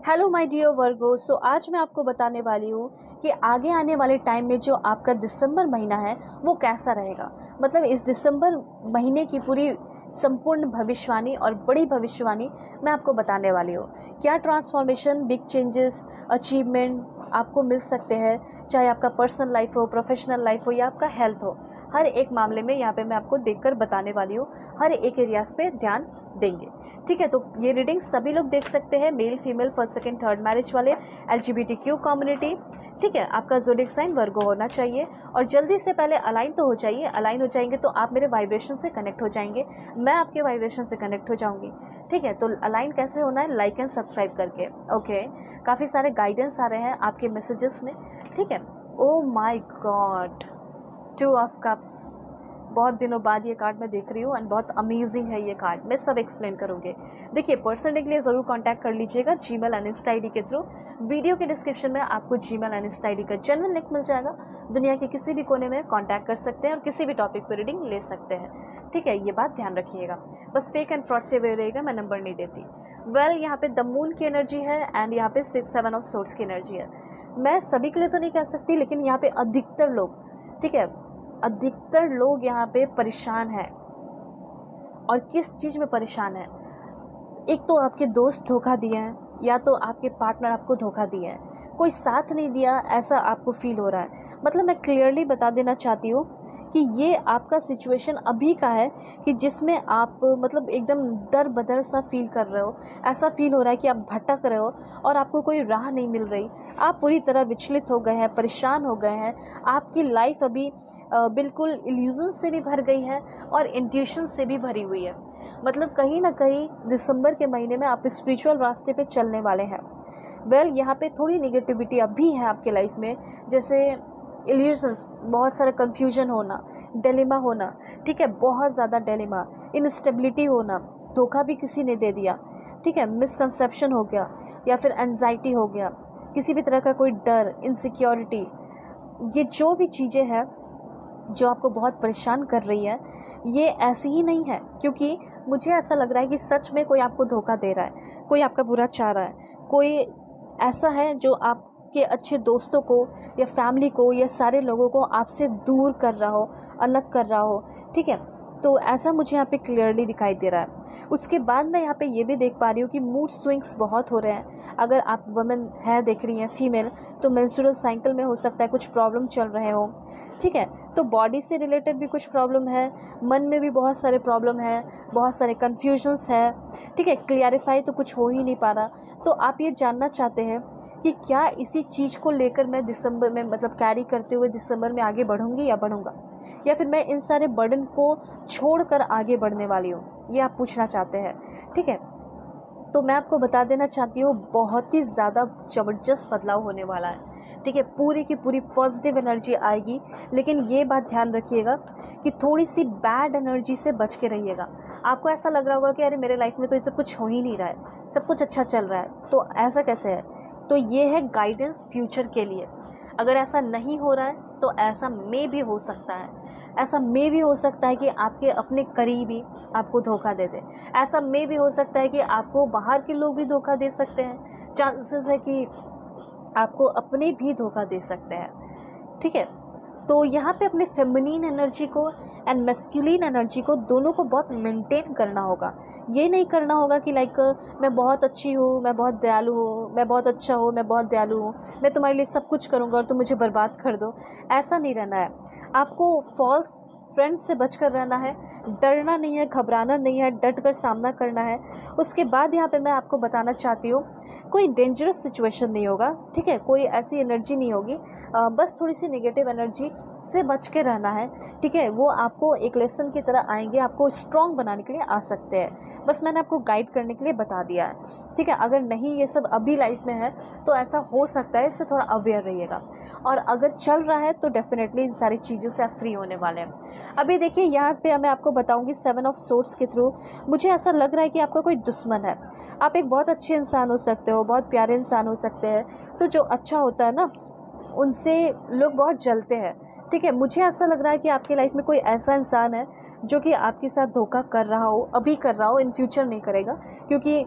Hello my dear वर्गो। सो आज मैं आपको बताने वाली हूँ कि आगे आने वाले टाइम में जो आपका दिसंबर महीना है वो कैसा रहेगा। मतलब इस दिसंबर महीने की पूरी संपूर्ण भविष्यवाणी और बड़ी भविष्यवाणी मैं आपको बताने वाली हूँ। क्या ट्रांसफॉर्मेशन, बिग चेंजेस, अचीवमेंट आपको मिल सकते हैं, चाहे आपका पर्सनल लाइफ हो, प्रोफेशनल लाइफ हो या आपका हेल्थ हो। हर एक मामले में यहाँ पे मैं आपको देखकर बताने वाली हूँ। हर एक एरियाज पे ध्यान देंगे। ठीक है, तो ये रीडिंग सभी लोग देख सकते हैं, male female, first second third marriage वाले, LGBTQ कम्युनिटी। ठीक है, आपका ज़ोडिएक साइन वर्गो होना चाहिए और जल्दी से पहले अलाइन तो हो जाइए। अलाइन हो जाएंगे तो आप मेरे वाइब्रेशन से कनेक्ट हो जाएंगे, मैं आपके वाइब्रेशन से कनेक्ट हो जाऊंगी। ठीक है, तो अलाइन कैसे होना है? लाइक एंड सब्सक्राइब करके। ओके, काफ़ी सारे गाइडेंस आ रहे हैं आपके मैसेजेस में। ठीक है, ओ माई गॉड, 2 ऑफ कप्स। बहुत दिनों बाद ये कार्ड मैं देख रही हूँ एंड बहुत अमेजिंग है ये कार्ड। मैं सब एक्सप्लेन करूँगी। देखिए, पर्सनली के लिए ज़रूर कांटेक्ट कर लीजिएगा जीमेल एंड इंस्टा ID के थ्रू। वीडियो के डिस्क्रिप्शन में आपको जीमेल एंड इंस्टा ID का जेन्युइन लिंक मिल जाएगा। दुनिया के किसी भी कोने में कांटेक्ट कर सकते हैं और किसी भी टॉपिक पर रीडिंग ले सकते हैं। ठीक है, ये बात ध्यान रखिएगा। बस फेक एंड फ्रॉड से अवेयर रहिएगा, मैं नंबर नहीं देती। यहाँ पे द मून की एनर्जी है एंड यहाँ पे 6-7 ऑफ सोर्ड्स की एनर्जी है। मैं सभी के लिए तो नहीं कह सकती, लेकिन यहाँ पे अधिकतर लोग, ठीक है, अधिकतर लोग यहाँ पे परेशान हैं। और किस चीज़ में परेशान है? एक तो आपके दोस्त धोखा दिए हैं, या तो आपके पार्टनर आपको धोखा दिए हैं, कोई साथ नहीं दिया, ऐसा आपको फील हो रहा है। मतलब मैं क्लियरली बता देना चाहती हूँ कि ये आपका सिचुएशन अभी का है कि जिसमें आप मतलब एकदम दर बदर सा फील कर रहे हो। ऐसा फील हो रहा है कि आप भटक रहे हो और आपको कोई राह नहीं मिल रही। आप पूरी तरह विचलित हो गए हैं, परेशान हो गए हैं। आपकी लाइफ अभी बिल्कुल इल्यूजन से भी भर गई है और इंट्यूशन से भी भरी हुई है। मतलब कहीं ना कहीं दिसंबर के महीने में आप स्पिरिचुअल रास्ते पे चलने वाले हैं। यहाँ पे थोड़ी निगेटिविटी अभी है आपके लाइफ में, जैसे इल्यूजन्स, बहुत सारा कन्फ्यूजन होना, डिलेमा होना। ठीक है, बहुत ज़्यादा डिलेमा, इनस्टेबिलिटी होना, धोखा भी किसी ने दे दिया। ठीक है, मिसकंसेप्शन हो गया या फिर एंजाइटी हो गया, किसी भी तरह का कोई डर, इनसिक्योरिटी। ये जो भी चीज़ें हैं जो आपको बहुत परेशान कर रही है, ये ऐसी ही नहीं है। क्योंकि मुझे ऐसा लग रहा है कि सच में कोई आपको धोखा दे रहा है, कोई आपका बुरा चाह रहा है, कोई ऐसा है जो आपके अच्छे दोस्तों को या फैमिली को या सारे लोगों को आपसे दूर कर रहा हो, अलग कर रहा हो। ठीक है, तो ऐसा मुझे यहाँ पे क्लियरली दिखाई दे रहा है। उसके बाद मैं यहाँ पे ये भी देख पा रही हूँ कि मूड स्विंग्स बहुत हो रहे हैं। अगर आप वुमेन है देख रही हैं, फीमेल, तो मेंस्ट्रुअल साइकिल में हो सकता है कुछ प्रॉब्लम चल रहे हो। ठीक है, तो बॉडी से रिलेटेड भी कुछ प्रॉब्लम है, मन में भी बहुत सारे प्रॉब्लम है, बहुत सारे कन्फ्यूजन्स है। ठीक है, क्लियरिफाई तो कुछ हो ही नहीं पा रहा। तो आप ये जानना चाहते हैं कि क्या इसी चीज़ को लेकर मैं दिसंबर में, मतलब कैरी करते हुए दिसंबर में आगे बढ़ूंगी या बढ़ूंगा, या फिर मैं इन सारे बर्डन को छोड़कर आगे बढ़ने वाली हूँ, ये आप पूछना चाहते हैं। ठीक है, तो मैं आपको बता देना चाहती हूँ, बहुत ही ज़्यादा ज़बरदस्त बदलाव होने वाला है। ठीक है, पूरी की पूरी पॉजिटिव एनर्जी आएगी। लेकिन ये बात ध्यान रखिएगा कि थोड़ी सी बैड एनर्जी से बच के रहिएगा। आपको ऐसा लग रहा होगा कि अरे मेरे लाइफ में तो ये सब कुछ हो ही नहीं रहा है, सब कुछ अच्छा चल रहा है, तो ऐसा कैसे है? तो ये है गाइडेंस फ्यूचर के लिए। अगर ऐसा नहीं हो रहा है तो ऐसा मे भी हो सकता है। ऐसा मे भी हो सकता है कि आपके अपने करीबी आपको धोखा दे दे। ऐसा मे भी हो सकता है कि आपको बाहर के लोग भी धोखा दे सकते हैं। चांसेस है कि आपको अपने भी धोखा दे सकते हैं। ठीक है, तो यहाँ पे अपने फेमिनिन एनर्जी को एंड मैस्कुलिन एनर्जी को दोनों को बहुत मेंटेन करना होगा। ये नहीं करना होगा कि लाइक मैं बहुत अच्छी हूँ, मैं बहुत दयालु हूँ, मैं बहुत अच्छा हूँ, मैं बहुत दयालु हूँ, मैं तुम्हारे लिए सब कुछ करूँगा और तुम मुझे बर्बाद कर दो। ऐसा नहीं रहना है। आपको फॉल्स फ्रेंड्स से बचकर रहना है, डरना नहीं है, घबराना नहीं है, डट कर सामना करना है। उसके बाद यहाँ पे मैं आपको बताना चाहती हूँ, कोई डेंजरस सिचुएशन नहीं होगा। ठीक है, कोई ऐसी एनर्जी नहीं होगी, बस थोड़ी सी नेगेटिव एनर्जी से बच के रहना है। ठीक है, वो आपको एक लेसन की तरह आएंगे, आपको स्ट्रॉन्ग बनाने के लिए आ सकते हैं। बस मैंने आपको गाइड करने के लिए बता दिया है। ठीक है, अगर नहीं ये सब अभी लाइफ में है तो ऐसा हो सकता है, इससे थोड़ा अवेयर रहिएगा। और अगर चल रहा है तो डेफिनेटली इन सारी चीज़ों से आप फ्री होने वाले हैं। अभी देखिए, यहाँ पे मैं आपको बताऊंगी 7 ऑफ सोर्ड्स के थ्रू। मुझे ऐसा लग रहा है कि आपका कोई दुश्मन है। आप एक बहुत अच्छे इंसान हो सकते हो, बहुत प्यारे इंसान हो सकते हैं, तो जो अच्छा होता है ना, उनसे लोग बहुत जलते हैं। ठीक है, मुझे ऐसा लग रहा है कि आपकी लाइफ में कोई ऐसा इंसान है जो कि आपके साथ धोखा कर रहा हो, अभी कर रहा हो, इन फ्यूचर नहीं करेगा। क्योंकि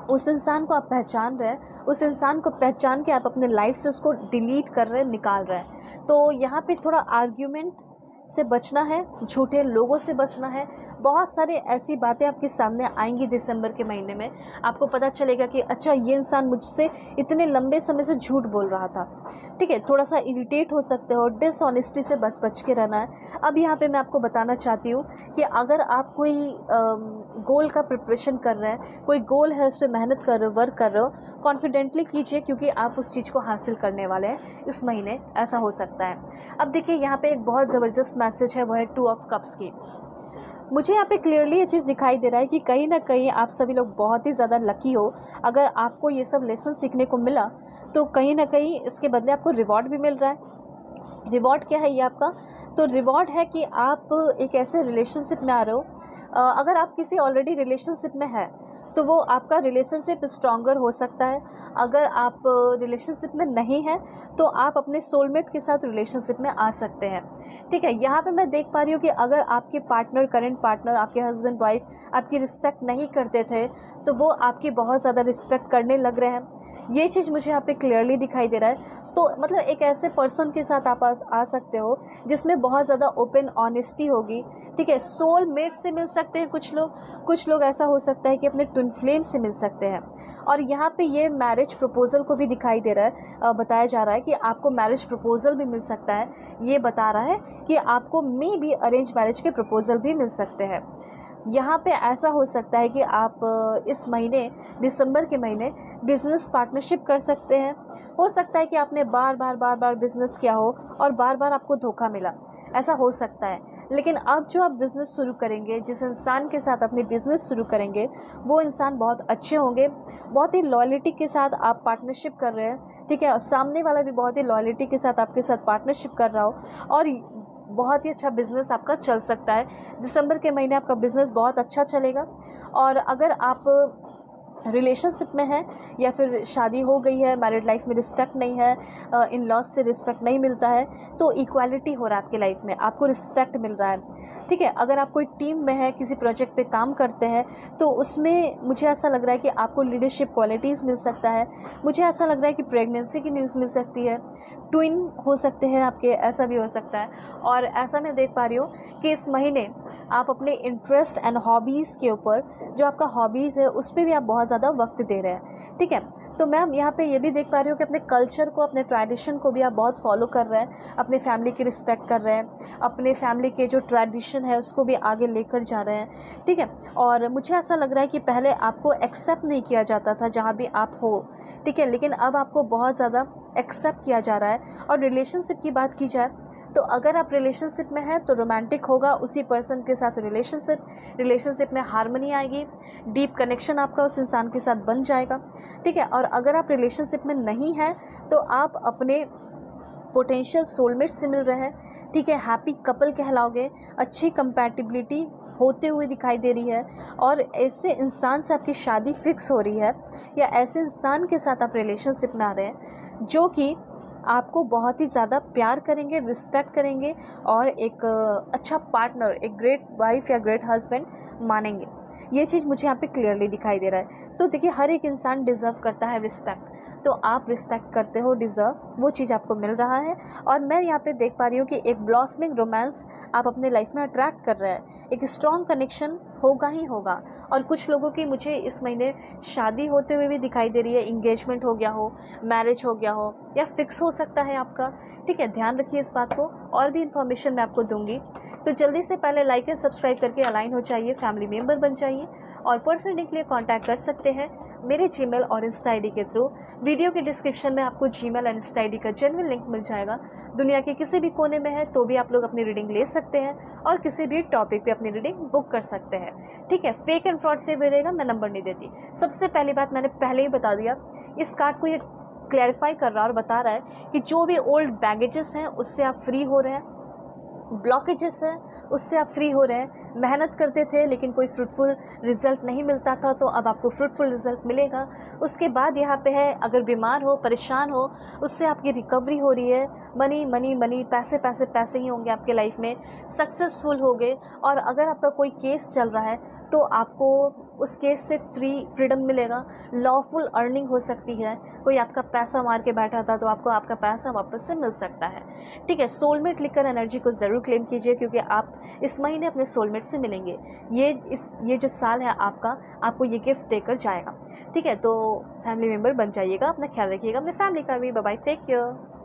उस इंसान को आप पहचान रहे हैं, उस इंसान को पहचान के आप अपने लाइफ से उसको डिलीट कर रहे हैं, निकाल रहे हैं। तो यहाँ पे थोड़ा आर्ग्यूमेंट से बचना है, झूठे लोगों से बचना है। बहुत सारे ऐसी बातें आपके सामने आएंगी दिसंबर के महीने में, आपको पता चलेगा कि अच्छा ये इंसान मुझसे इतने लंबे समय से झूठ बोल रहा था। ठीक है, थोड़ा सा इरिटेट हो सकते हो, डिसऑनेस्टी से बच के रहना है। अब यहाँ पे मैं आपको बताना चाहती हूँ कि अगर आप कोई गोल का प्रिपरेशन कर रहे हैं, कोई गोल है उस पर मेहनत कर रहे हो, वर्क कर रहे हो, कॉन्फिडेंटली कीजिए, क्योंकि आप उस चीज़ को हासिल करने वाले हैं इस महीने, ऐसा हो सकता है। अब देखिए यहाँ पे एक बहुत ज़बरदस्त मैसेज है, वो है 2 ऑफ कप्स की। मुझे यहाँ पे क्लियरली ये चीज़ दिखाई दे रहा है कि कहीं ना कहीं आप सभी लोग बहुत ही ज़्यादा लकी हो। अगर आपको ये सब लेसन सीखने को मिला तो कहीं ना कहीं इसके बदले आपको रिवॉर्ड भी मिल रहा है। रिवॉर्ड क्या है ये आपका? तो रिवॉर्ड है कि आप एक ऐसे रिलेशनशिप में आ रहे हो, अगर आप किसी ऑलरेडी रिलेशनशिप में है तो वो आपका रिलेशनशिप स्ट्रॉन्गर हो सकता है। अगर आप रिलेशनशिप में नहीं है तो आप अपने सोलमेट के साथ रिलेशनशिप में आ सकते हैं। ठीक है, यहाँ पे मैं देख पा रही हूँ कि अगर आपके पार्टनर, करंट पार्टनर, आपके हस्बैंड वाइफ आपकी रिस्पेक्ट नहीं करते थे तो वो आपकी बहुत ज़्यादा रिस्पेक्ट करने लग रहे हैं। ये चीज़ मुझे यहाँ पे क्लियरली दिखाई दे रहा है। तो मतलब एक ऐसे पर्सन के साथ आप आ सकते हो जिसमें बहुत ज़्यादा ओपन ऑनेस्टी होगी। ठीक है, सोलमेट से मिल सकते हैं कुछ लोग ऐसा हो सकता है कि अपने ट्विन फ्लेम से मिल सकते हैं। और यहाँ पे ये मैरिज प्रपोजल को भी दिखाई दे रहा है, बताया जा रहा है कि आपको मैरिज प्रपोजल भी मिल सकता है। ये बता रहा है कि आपको मे बी अरेंज मैरिज के प्रपोजल भी मिल सकते हैं। यहाँ पे ऐसा हो सकता है कि आप इस महीने, दिसंबर के महीने, बिज़नेस पार्टनरशिप कर सकते हैं। हो सकता है कि आपने बार बार बिज़नेस किया हो और बार बार आपको धोखा मिला, ऐसा हो सकता है। लेकिन अब जो आप बिज़नेस शुरू करेंगे, जिस इंसान के साथ अपनी बिज़नेस शुरू करेंगे, वो इंसान बहुत अच्छे होंगे। बहुत ही लॉयल्टी के साथ आप पार्टनरशिप कर रहे हैं। ठीक है, और सामने वाला भी बहुत ही लॉयल्टी के साथ आपके साथ पार्टनरशिप कर रहा हो और बहुत ही अच्छा बिज़नेस आपका चल सकता है। दिसंबर के महीने आपका बिज़नेस बहुत अच्छा चलेगा। और अगर आप रिलेशनशिप में है या फिर शादी हो गई है, मैरिड लाइफ में रिस्पेक्ट नहीं है, इन लॉज से रिस्पेक्ट नहीं मिलता है, तो इक्वालिटी हो रहा है आपकी लाइफ में, आपको रिस्पेक्ट मिल रहा है। ठीक है, अगर आप कोई टीम में है, किसी प्रोजेक्ट पे काम करते हैं, तो उसमें मुझे ऐसा लग रहा है कि आपको लीडरशिप क्वालिटीज़ मिल सकता है। मुझे ऐसा लग रहा है कि प्रेगनेंसी की न्यूज़ मिल सकती है, ट्विन हो सकते हैं आपके, ऐसा भी हो सकता है। और ऐसा मैं देख पा रही हूँ कि इस महीने आप अपने इंटरेस्ट एंड हॉबीज़ के ऊपर, जो आपका हॉबीज़ है उस पर भी आप बहुत ज़्यादा वक्त दे रहे हैं। ठीक है, तो मैम यहाँ पे ये भी देख पा रही हूँ कि अपने कल्चर को, अपने ट्रेडिशन को भी आप बहुत फॉलो कर रहे हैं, अपने फैमिली की रिस्पेक्ट कर रहे हैं, अपने फैमिली के जो ट्रेडिशन है उसको भी आगे लेकर जा रहे हैं। ठीक है, और मुझे ऐसा लग रहा है कि पहले आपको एक्सेप्ट नहीं किया जाता था जहाँ भी आप हो। ठीक है, लेकिन अब आपको बहुत ज़्यादा एक्सेप्ट किया जा रहा है। और रिलेशनशिप की बात की जाए तो अगर आप रिलेशनशिप में हैं तो रोमांटिक होगा उसी पर्सन के साथ रिलेशनशिप में हार्मनी आएगी, डीप कनेक्शन आपका उस इंसान के साथ बन जाएगा। ठीक है, और अगर आप रिलेशनशिप में नहीं हैं तो आप अपने पोटेंशियल सोलमेट से मिल रहे हैं। ठीक है, हैप्पी कपल कहलाओगे, अच्छी कंपैटिबिलिटी होते हुए दिखाई दे रही है और ऐसे इंसान से आपकी शादी फिक्स हो रही है, या ऐसे इंसान के साथ आप रिलेशनशिप में आ रहे हैं जो कि आपको बहुत ही ज़्यादा प्यार करेंगे, रिस्पेक्ट करेंगे और एक अच्छा पार्टनर, एक ग्रेट वाइफ या ग्रेट हस्बैंड मानेंगे। ये चीज़ मुझे यहाँ पे क्लियरली दिखाई दे रहा है। तो देखिए, हर एक इंसान डिज़र्व करता है रिस्पेक्ट, तो आप रिस्पेक्ट करते हो, डिज़र्व, वो चीज़ आपको मिल रहा है। और मैं यहाँ पे देख पा रही हूँ कि एक ब्लॉसमिंग रोमांस आप अपने लाइफ में अट्रैक्ट कर रहे हैं, एक स्ट्रॉन्ग कनेक्शन होगा ही होगा। और कुछ लोगों की मुझे इस महीने शादी होते हुए भी दिखाई दे रही है, इंगेजमेंट हो गया हो, मैरिज हो गया हो, या फिक्स हो सकता है आपका। ठीक है, ध्यान रखिए इस बात को। और भी इन्फॉर्मेशन मैं आपको दूंगी, तो जल्दी से पहले लाइक एंड सब्सक्राइब करके अलाइन हो जाइए, फैमिली मेम्बर बन जाइए। और पर्सनल रीडिंग के लिए कांटेक्ट कर सकते हैं मेरे जीमेल और इंस्टा आईडी के थ्रू। वीडियो के डिस्क्रिप्शन में आपको जीमेल और इंस्टा आईडी का जेन्युइन लिंक मिल जाएगा। दुनिया के किसी भी कोने में है तो भी आप लोग अपनी रीडिंग ले सकते हैं और किसी भी टॉपिक पे अपनी रीडिंग बुक कर सकते हैं। ठीक है, फेक एंड फ्रॉड से भी रहेगा, मैं नंबर नहीं देती। सबसे पहली बात मैंने पहले ही बता दिया, इस कार्ड को ये क्लैरिफाई कर रहा है और बता रहा है कि जो भी ओल्ड बैगेजेस हैं उससे आप फ्री हो रहे हैं, ब्लॉकेजेस है उससे आप फ्री हो रहे हैं। मेहनत करते थे लेकिन कोई फ्रूटफुल रिजल्ट नहीं मिलता था, तो अब आपको फ्रूटफुल रिजल्ट मिलेगा। उसके बाद यहाँ पे है, अगर बीमार हो, परेशान हो, उससे आपकी रिकवरी हो रही है। मनी मनी मनी, पैसे पैसे पैसे ही होंगे आपके लाइफ में, सक्सेसफुल होगे। और अगर आपका कोई केस चल रहा है तो आपको उस केस से फ्रीडम मिलेगा, लॉफुल अर्निंग हो सकती है, कोई आपका पैसा मार के बैठा था तो आपको आपका पैसा वापस से मिल सकता है। ठीक है, सोलमेट लिखकर एनर्जी को ज़रूर क्लेम कीजिए, क्योंकि आप इस महीने अपने सोलमेट से मिलेंगे। ये जो साल है आपका, आपको ये गिफ्ट देकर जाएगा। ठीक है, तो फैमिली मेम्बर बन जाइएगा, अपना ख्याल रखिएगा, अपने फैमिली का भी। Bye bye, take care.